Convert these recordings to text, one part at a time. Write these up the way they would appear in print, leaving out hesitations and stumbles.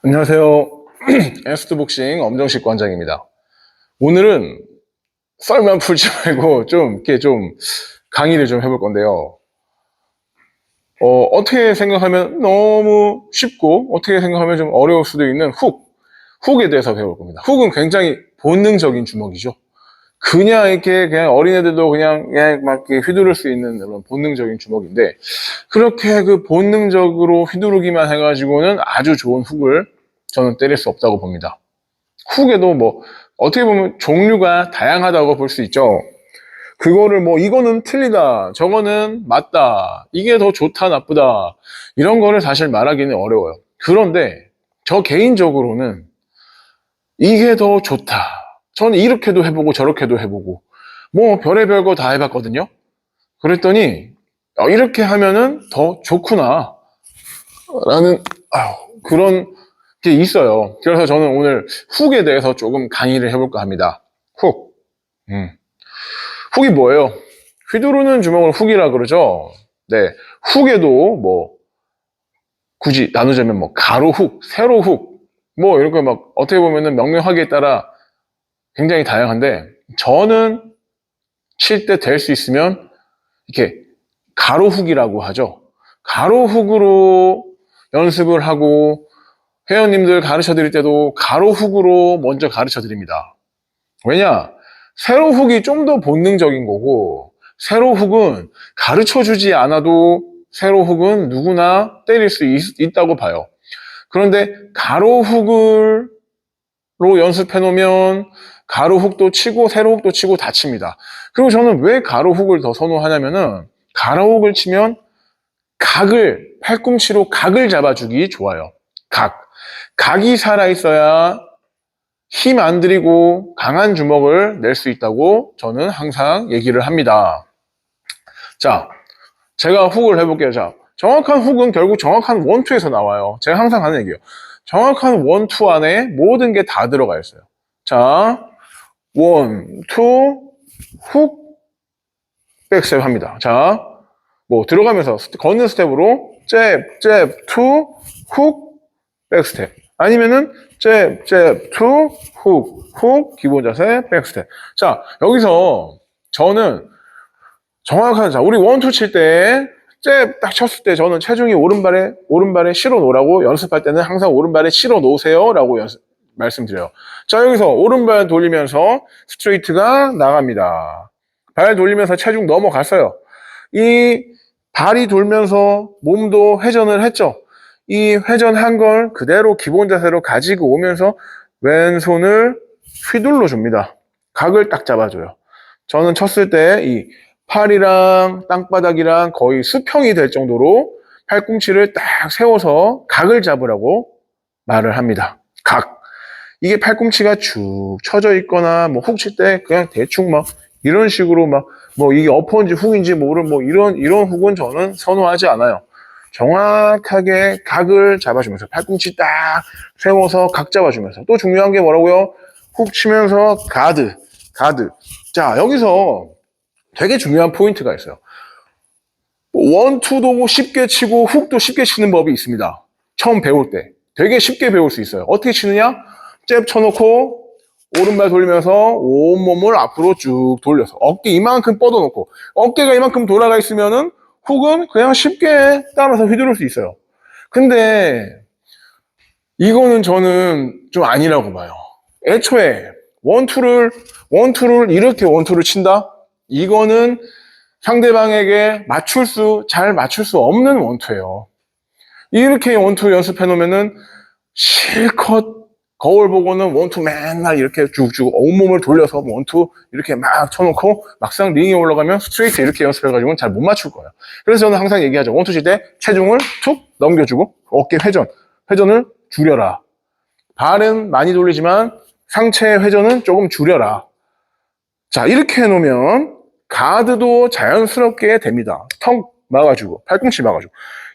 안녕하세요. 에스트복싱 엄정식 관장입니다. 오늘은 썰만 풀지 말고 좀 강의를 좀 해볼 건데요. 어떻게 생각하면 너무 쉽고 어떻게 생각하면 좀 어려울 수도 있는 훅에 대해서 배울 겁니다. 훅은 굉장히 본능적인 주먹이죠. 그냥 어린애들도 그냥 막 이렇게 휘두를 수 있는 그런 본능적인 주먹인데, 그렇게 그 본능적으로 휘두르기만 해가지고는 아주 좋은 훅을 저는 때릴 수 없다고 봅니다. 훅에도 어떻게 보면 종류가 다양하다고 볼 수 있죠. 그거를 이거는 틀리다, 저거는 맞다, 이게 더 좋다, 나쁘다, 이런 거를 사실 말하기는 어려워요. 그런데 저 개인적으로는 이게 더 좋다. 저는 이렇게도 해보고 저렇게도 해보고 별의별 거 다 해봤거든요. 그랬더니 이렇게 하면은 더 좋구나 라는 그런 게 있어요. 그래서 저는 오늘 훅에 대해서 조금 강의를 해볼까 합니다. 훅. 훅이 뭐예요? 휘두르는 주먹을 훅이라 그러죠. 네. 훅에도 굳이 나누자면 가로 훅, 세로 훅, 이렇게 어떻게 보면은 명명하기에 따라 굉장히 다양한데, 저는 칠 때 될 수 있으면 이렇게 가로 훅이라고 하죠. 가로 훅으로 연습을 하고 회원님들 가르쳐 드릴 때도 가로 훅으로 먼저 가르쳐 드립니다. 왜냐? 세로 훅이 좀 더 본능적인 거고, 세로 훅은 가르쳐 주지 않아도 세로 훅은 누구나 때릴 수 있다고 봐요. 그런데 가로 훅으로 연습해 놓으면 가로 훅도 치고 세로 훅도 치고 다 칩니다. 그리고 저는 왜 가로 훅을 더 선호하냐면은, 가로 훅을 치면 팔꿈치로 각을 잡아주기 좋아요. 각이 살아있어야 힘 안 들이고 강한 주먹을 낼 수 있다고 저는 항상 얘기를 합니다. 자, 제가 훅을 해볼게요. 자, 정확한 훅은 결국 정확한 원투에서 나와요. 제가 항상 하는 얘기예요. 정확한 원투 안에 모든 게 다 들어가 있어요. 자, 원투, 훅, 백스텝 합니다. 자, 들어가면서 걷는 스텝으로 잽, 투, 훅, 백스텝. 아니면은 잽, 투, 훅, 기본 자세, 백스텝. 자, 여기서 저는 우리 원투 칠 때 잽 딱 쳤을 때 저는 체중이 오른발에 실어 놓으라고, 연습할 때는 항상 오른발에 실어 놓으세요 라고 말씀드려요. 자, 여기서 오른발 돌리면서 스트레이트가 나갑니다. 발 돌리면서 체중 넘어갔어요. 이 발이 돌면서 몸도 회전을 했죠. 이 회전한 걸 그대로 기본 자세로 가지고 오면서 왼손을 휘둘러 줍니다. 각을 딱 잡아줘요. 저는 쳤을 때 이 팔이랑 땅바닥이랑 거의 수평이 될 정도로 팔꿈치를 딱 세워서 각을 잡으라고 말을 합니다. 이게 팔꿈치가 쭉 쳐져 있거나 훅 칠 때 그냥 대충 이런 식으로 이게 어퍼인지 훅인지 이런 훅은 저는 선호하지 않아요. 정확하게 각을 잡아주면서 팔꿈치 딱 세워서 각 잡아주면서, 또 중요한 게 뭐라고요? 훅 치면서 가드. 자, 여기서 되게 중요한 포인트가 있어요. 원투도 쉽게 치고 훅도 쉽게 치는 법이 있습니다. 처음 배울 때 되게 쉽게 배울 수 있어요. 어떻게 치느냐? 잽 쳐놓고 오른발 돌리면서 온몸을 앞으로 쭉 돌려서 어깨 이만큼 뻗어놓고, 어깨가 이만큼 돌아가 있으면은 훅은 그냥 쉽게 따라서 휘두를 수 있어요. 근데 이거는 저는 좀 아니라고 봐요. 애초에 원투를 이렇게 원투를 친다? 이거는 상대방에게 잘 맞출 수 없는 원투예요. 이렇게 원투 연습해 놓으면은 실컷 거울 보고는 원투 맨날 이렇게 쭉쭉 온몸을 돌려서 원투 이렇게 막 쳐놓고 막상 링에 올라가면 스트레이트 이렇게 연습해가지고는 잘 못 맞출 거예요. 그래서 저는 항상 얘기하죠. 원투 칠 때 체중을 툭 넘겨주고 어깨 회전을 줄여라. 발은 많이 돌리지만 상체 회전은 조금 줄여라. 자, 이렇게 해놓으면 가드도 자연스럽게 됩니다. 턱 막아주고 팔꿈치 막아주고.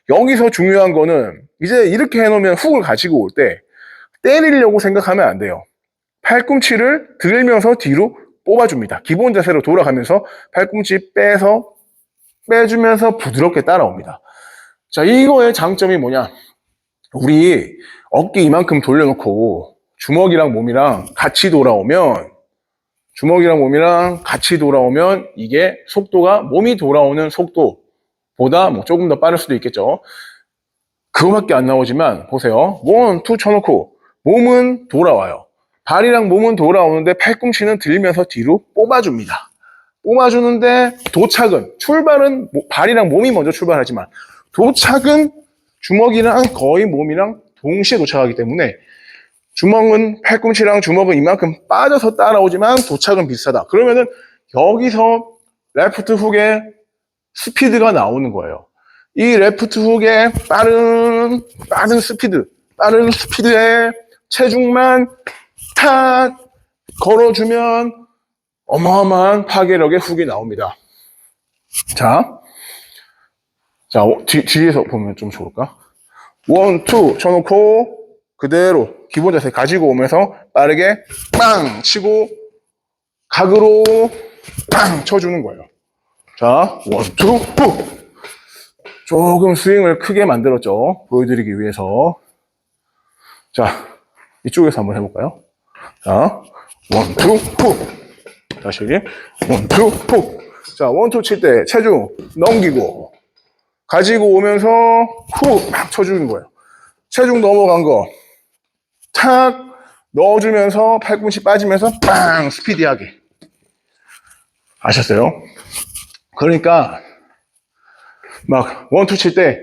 여기서 중요한 거는 이제 이렇게 해놓으면 훅을 가지고 올 때 때리려고 생각하면 안 돼요. 팔꿈치를 들면서 뒤로 뽑아줍니다. 기본 자세로 돌아가면서 팔꿈치 빼주면서 부드럽게 따라옵니다. 자, 이거의 장점이 뭐냐? 우리 어깨 이만큼 돌려놓고 주먹이랑 몸이랑 같이 돌아오면 이게 속도가 몸이 돌아오는 속도보다 뭐 조금 더 빠를 수도 있겠죠. 그거밖에 안 나오지만 보세요. 1, 2 쳐놓고 몸은 돌아와요. 발이랑 몸은 돌아오는데 팔꿈치는 들면서 뒤로 뽑아줍니다. 뽑아주는데 출발은 발이랑 몸이 먼저 출발하지만 도착은 주먹이랑 거의 몸이랑 동시에 도착하기 때문에 팔꿈치랑 주먹은 이만큼 빠져서 따라오지만 도착은 비슷하다. 그러면은 여기서 레프트 훅의 스피드가 나오는 거예요. 이 레프트 훅의 빠른 스피드에 체중만 탁 걸어주면 어마어마한 파괴력의 훅이 나옵니다. 자, 뒤에서 보면 좀 좋을까? 1, 2 쳐놓고 그대로 기본 자세 가지고 오면서 빠르게 빵 치고 각으로 빵 쳐주는 거예요. 자, 1, 2 훅! 조금 스윙을 크게 만들었죠. 보여드리기 위해서. 자, 이쪽에서 한번 해볼까요? 자, 1, 2 훅! 다시 1, 2 훅! 자, 1, 2 칠 때 체중 넘기고 가지고 오면서 훅! 막 쳐주는 거예요. 체중 넘어간 거 탁 넣어주면서 팔꿈치 빠지면서 빵! 스피디하게. 아셨어요? 그러니까 막 1, 2 칠 때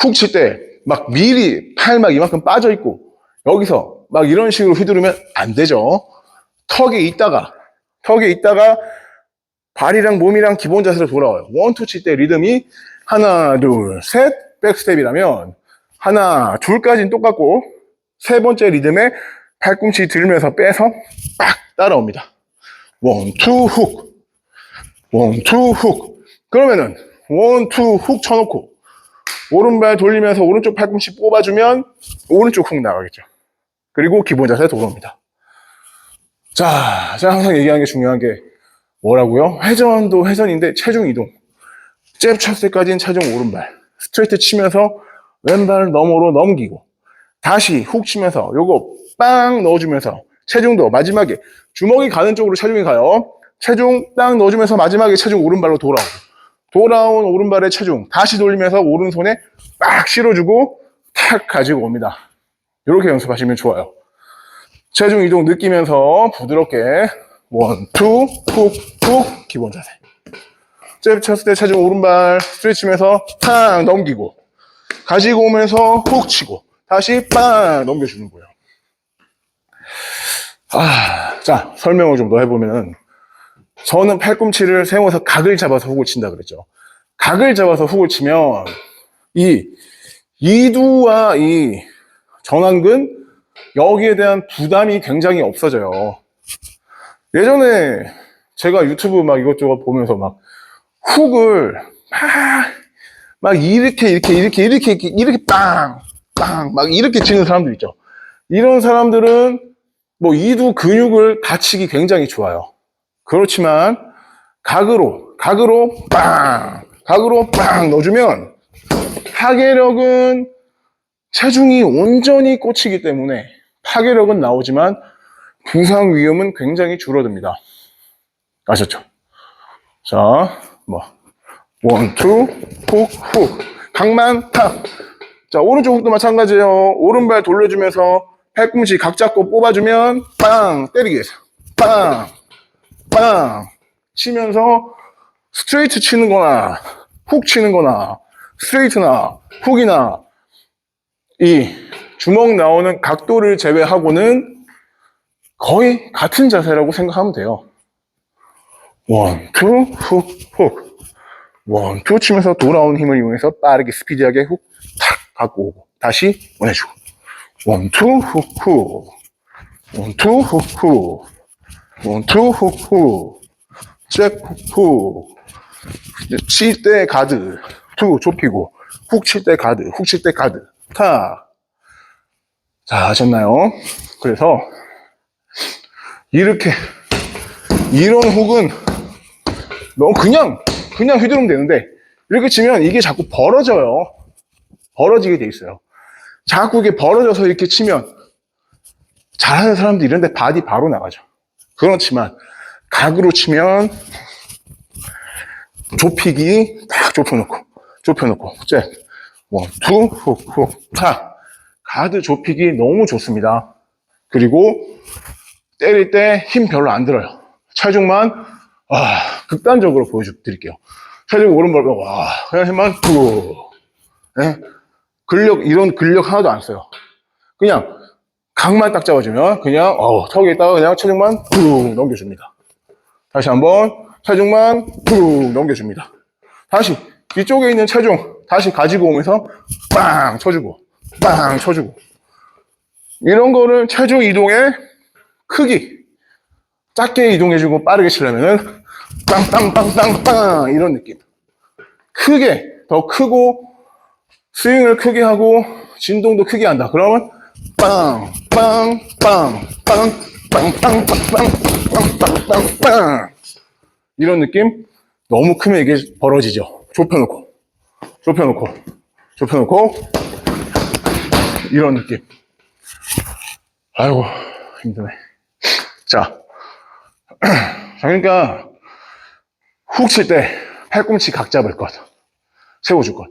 훅 칠 때 막 미리 팔 막 이만큼 빠져있고 여기서 막 이런 식으로 휘두르면 안 되죠. 턱에 있다가 발이랑 몸이랑 기본 자세로 돌아와요. 1, 2 칠 때 리듬이 하나, 둘, 셋 백스텝이라면 하나, 둘까지는 똑같고 세 번째 리듬에 팔꿈치 들면서 빼서 빡 따라옵니다. 1, 2 훅 1, 2 훅 그러면은 1, 2 훅 쳐놓고 오른발 돌리면서 오른쪽 팔꿈치 뽑아주면 오른쪽 훅 나가겠죠. 그리고 기본 자세 돌아옵니다. 자, 제가 항상 얘기하는 게 중요한 게 뭐라고요? 회전도 회전인데 체중 이동. 잽 쳤을 때까지는 체중 오른발. 스트레이트 치면서 왼발 너머로 넘기고 다시 훅 치면서 요거 빵 넣어주면서 체중도 마지막에 주먹이 가는 쪽으로 체중이 가요. 체중 딱 넣어주면서 마지막에 체중 오른발로 돌아온 오른발의 체중 다시 돌리면서 오른손에 빡 실어주고 탁 가지고 옵니다. 이렇게 연습하시면 좋아요. 체중 이동 느끼면서 부드럽게 1, 2, 훅, 훅 기본 자세. 잽 쳤을 때 체중 오른발 스트레치면서 탁 넘기고 가지고 오면서 훅 치고 다시 빵 넘겨주는 거예요. 자, 설명을 좀 더 해보면은 저는 팔꿈치를 세워서 각을 잡아서 훅을 친다 그랬죠. 각을 잡아서 훅을 치면 이 이두와 이 전완근 여기에 대한 부담이 굉장히 없어져요. 예전에 제가 유튜브 막 이것저것 보면서 막 훅을 막 이렇게 빵 막 이렇게 치는 사람들 있죠. 이런 사람들은 뭐 이두 근육을 다치기 굉장히 좋아요. 그렇지만 각으로 빵 넣어주면 파괴력은 체중이 온전히 꽂히기 때문에 파괴력은 나오지만 부상 위험은 굉장히 줄어듭니다. 아셨죠? 자, 1, 2 훅 각만 탁. 자, 오른쪽 훅도 마찬가지예요. 오른발 돌려주면서 팔꿈치 각 잡고 뽑아주면 빵 때리기 해서 빵 치면서 스트레이트 치는 거나 훅 치는 거나 스트레이트나 훅이나 이 주먹 나오는 각도를 제외하고는 거의 같은 자세라고 생각하면 돼요. 1, 2 훅 1, 2 치면서 돌아온 힘을 이용해서 빠르게 스피디하게 훅 탁 갖고 오고 다시 보내주고 1, 2 훅 1, 2 훅 1, 2 훅 잭 훅 칠 때 가드 투 좁히고 훅 칠 때 가드 훅 칠 때 가드 탁. 자, 아셨나요? 그래서 이런 훅은 너무 그냥 휘두르면 되는데 이렇게 치면 이게 자꾸 벌어지게 돼 있어요. 자꾸 이게 벌어져서 이렇게 치면 잘하는 사람들 이런데 바디 바로 나가죠. 그렇지만 각으로 치면 좁히기 딱 좁혀놓고 잭, 원, 투, 훅, 타. 가드 좁히기 너무 좋습니다. 그리고 때릴 때 힘 별로 안 들어요. 체중만 극단적으로 보여드릴게요. 체중 오른발 그냥 힘만 툭. 네? 이런 근력 하나도 안 써요. 그냥 각만 딱 잡아주면 그냥 턱에 있다가 그냥 체중만 툭 넘겨줍니다. 다시 한번 체중만 툭 넘겨줍니다. 다시 뒤쪽에 있는 체중 다시 가지고 오면서 빵 쳐주고 빵 쳐주고. 이런 거를 체중 이동의 크기 작게 이동해주고 빠르게 치려면은 빵빵빵빵빵 이런 느낌. 크게 더 크고 스윙을 크게 하고 진동도 크게 한다. 그러면 빵, 빵, 빵, 빵, 빵, 빵, 빵, 빵, 빵, 빵, 빵. 이런 느낌? 너무 크면 이게 벌어지죠. 좁혀놓고, 이런 느낌. 아이고, 힘드네. 자, 그러니까, 훅 칠 때 팔꿈치 각 잡을 것. 세워줄 것.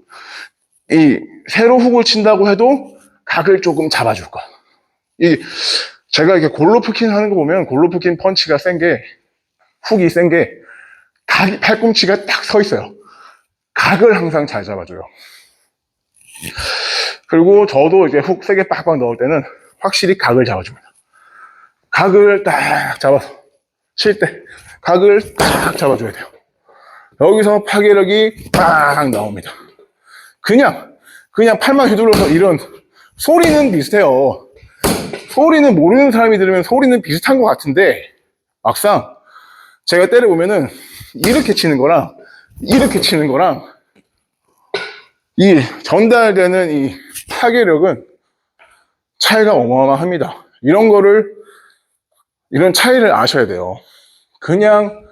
세로 훅을 친다고 해도 각을 조금 잡아줄 것. 제가 이렇게 골로프킨 하는 거 보면 골로프킨 펀치가 훅이 센 게, 팔꿈치가 딱 서 있어요. 각을 항상 잘 잡아줘요. 그리고 저도 이제 훅 세게 빡빡 넣을 때는 확실히 각을 잡아줍니다. 각을 딱 잡아서 칠 때 각을 딱 잡아줘야 돼요. 여기서 파괴력이 빡 나옵니다. 그냥 팔만 휘둘러서 이런 소리는 비슷해요. 소리는 모르는 사람이 들으면 소리는 비슷한 것 같은데 막상 제가 때려보면은 이렇게 치는 거랑 이 전달되는 이 파괴력은 차이가 어마어마합니다. 이런 차이를 아셔야 돼요. 그냥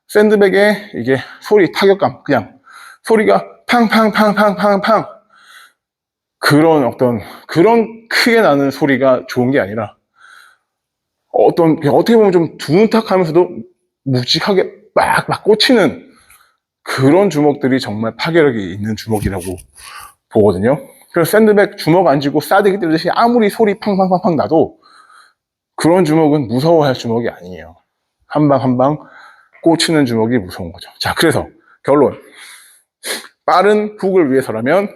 샌드백에 이게 소리 타격감, 그냥 소리가 팡팡팡팡팡팡 그런 크게 나는 소리가 좋은 게 아니라 어떻게 보면 좀 둔탁하면서도 묵직하게 빡빡 꽂히는 그런 주먹들이 정말 파괴력이 있는 주먹이라고 보거든요. 그래서 샌드백 주먹 안 쥐고 싸대기 때리듯이 아무리 소리 팡팡팡팡 나도 그런 주먹은 무서워할 주먹이 아니에요. 한 방 한 방 꽂히는 주먹이 무서운 거죠. 자, 그래서 결론. 빠른 훅을 위해서라면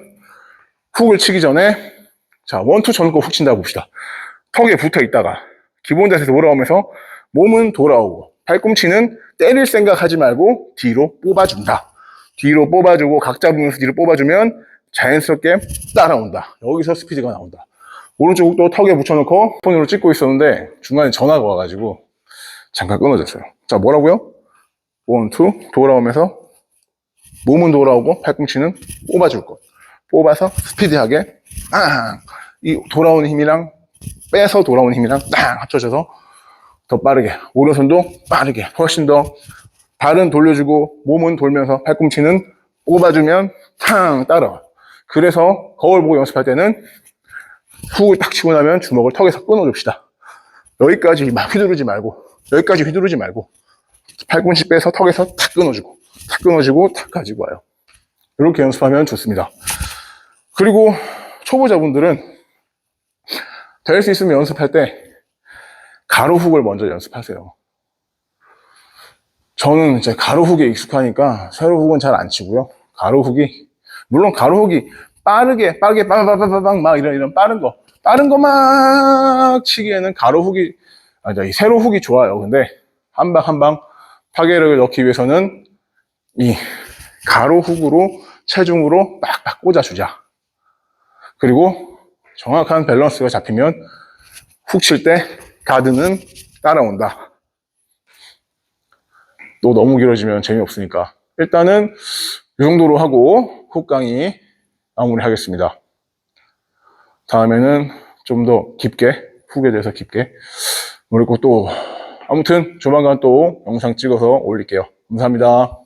훅을 치기 전에 자, 원투 전고 훅 친다고 봅시다. 턱에 붙어 있다가 기본 자세에서 올라오면서 몸은 돌아오고 팔꿈치는 때릴 생각하지 말고 뒤로 뽑아준다. 뒤로 뽑아주고 각 잡으면서 뒤로 뽑아주면 자연스럽게 따라온다. 여기서 스피드가 나온다. 오른쪽 또 턱에 붙여놓고 폰으로 찍고 있었는데 중간에 전화가 와가지고 잠깐 끊어졌어요. 자, 뭐라고요? 원투 돌아오면서 몸은 돌아오고 팔꿈치는 뽑아줄 것. 뽑아서 스피디하게 이 돌아오는 힘이랑 빼서 돌아오는 힘이랑 딱 합쳐져서 더 빠르게 오른손도 빠르게 훨씬 더 발은 돌려주고 몸은 돌면서 팔꿈치는 뽑아주면 탕 따라와요. 그래서 거울 보고 연습할 때는 훅을 딱 치고 나면 주먹을 턱에서 끊어줍시다. 여기까지 막 휘두르지 말고 팔꿈치 빼서 턱에서 탁 끊어주고 탁 가지고 와요. 이렇게 연습하면 좋습니다. 그리고 초보자분들은 될 수 있으면 연습할 때 가로 훅을 먼저 연습하세요. 저는 이제 가로 훅에 익숙하니까 세로 훅은 잘 안 치고요. 물론 가로 훅이 빠르게 빵빵빵빵 막 이런 빠른 거 막 치기에는 이 세로 훅이 좋아요. 근데 한 방 파괴력을 넣기 위해서는 이 가로 훅으로 체중으로 빡빡 꽂아주자. 그리고 정확한 밸런스가 잡히면 훅 칠 때 가드는 따라온다. 또 너무 길어지면 재미없으니까 일단은 이 정도로 하고 훅 강의 마무리하겠습니다. 다음에는 좀 더 깊게 훅에 대해서 깊게 그리고 또 아무튼 조만간 또 영상 찍어서 올릴게요. 감사합니다.